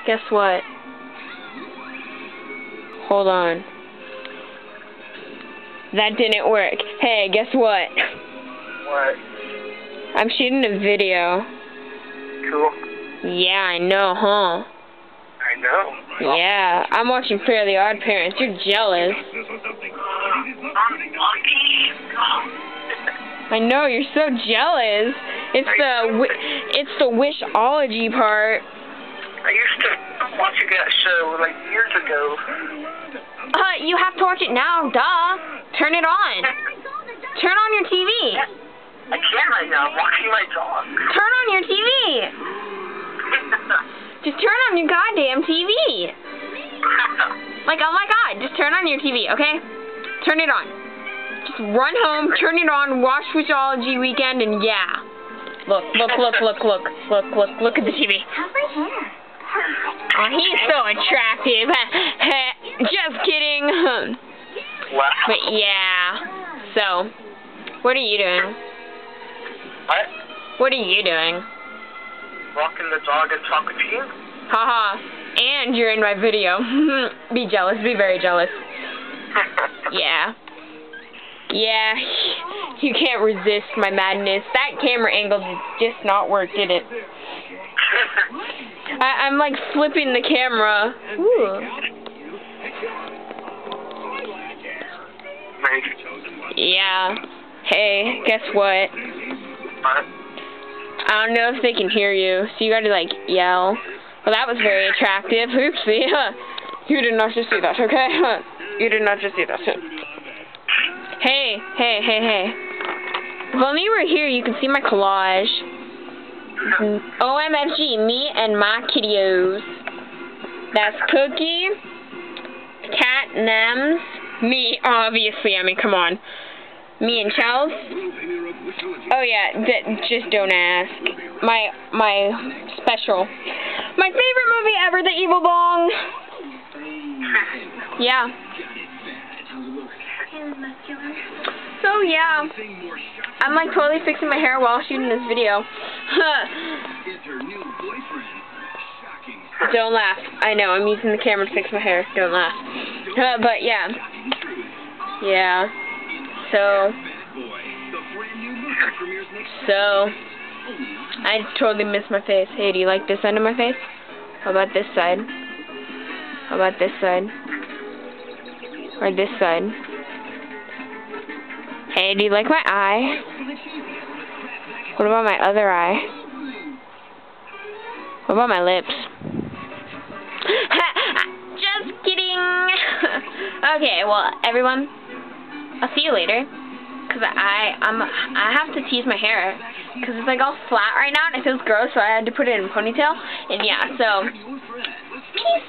Guess what? Hold on. That didn't work. Hey, guess what? What? I'm shooting a video. Cool. Yeah, I know, huh? I know. Yeah, I'm watching Fairly Odd Parents. You're jealous. I know, you're so jealous. It's the wishology part. I used to watch that show like years ago. You have to watch it now, duh. Turn it on. Turn on your TV. I can't right now. I'm walking my dog. Turn on your TV. Just turn on your goddamn TV. Like, oh my god, just turn on your TV, okay? Turn it on. Just run home, turn it on, watch Wishology Weekend, and yeah. Look at the TV. Oh, he's so attractive. Just kidding. Wow. But yeah. So, what are you doing? What? What are you doing? Walking the dog and talking to you? Haha. And you're in my video. Be jealous. Be very jealous. Yeah. Yeah. You can't resist my madness. That camera angle did just not work, did it? I'm like flipping the camera. Ooh. Yeah. Hey, guess what? What? I don't know if they can hear you, so you gotta like yell. Well, that was very attractive. Oopsie. You did not just see that, okay? You did not just see that. Hey. If only you were here, you could see my collage. OMFG, me and my kiddios. That's Cookie, Cat, Nems, me, obviously, I mean, come on. Me and Chels. Oh yeah, just don't ask. My special. My favorite movie ever, The Evil Bong. Yeah. So yeah. I'm like totally fixing my hair while shooting this video. Don't laugh. I know, I'm using the camera to fix my hair. Don't laugh. But yeah. Yeah. So, I totally missed my face. Hey, do you like this end of my face? How about this side? How about this side? Or this side? Hey, do you like my eye? What about my other eye? What about my lips? Just kidding! Okay, well, everyone, I'll see you later. Cause I have to tease my hair, cause it's like all flat right now and it feels gross, so I had to put it in a ponytail. And yeah, so peace.